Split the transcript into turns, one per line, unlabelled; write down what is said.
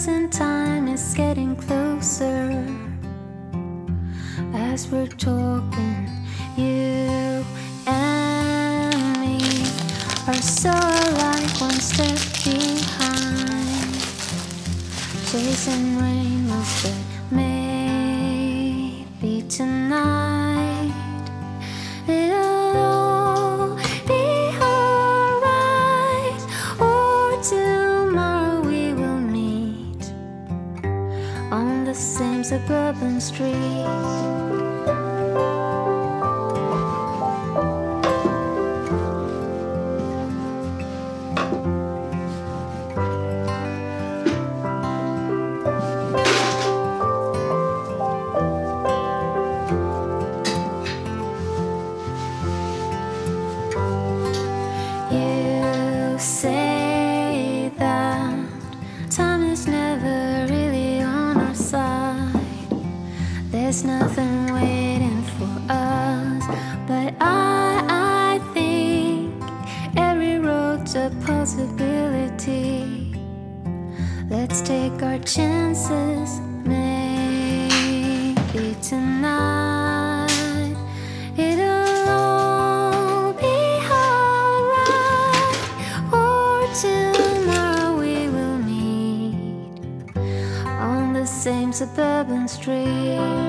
present time is getting closer. As we're talking, you and me are so alike, one step behind. Chasing rainbows, but maybe tonight it'll all be alright. Or tomorrow we will meet on the same suburban street. You say that time is never really on our side. There's nothing waiting for us, but I think every road's a possibility. Let's take our chances, maybe tonight it'll all be alright. Or tomorrow we will meet on the same suburban street.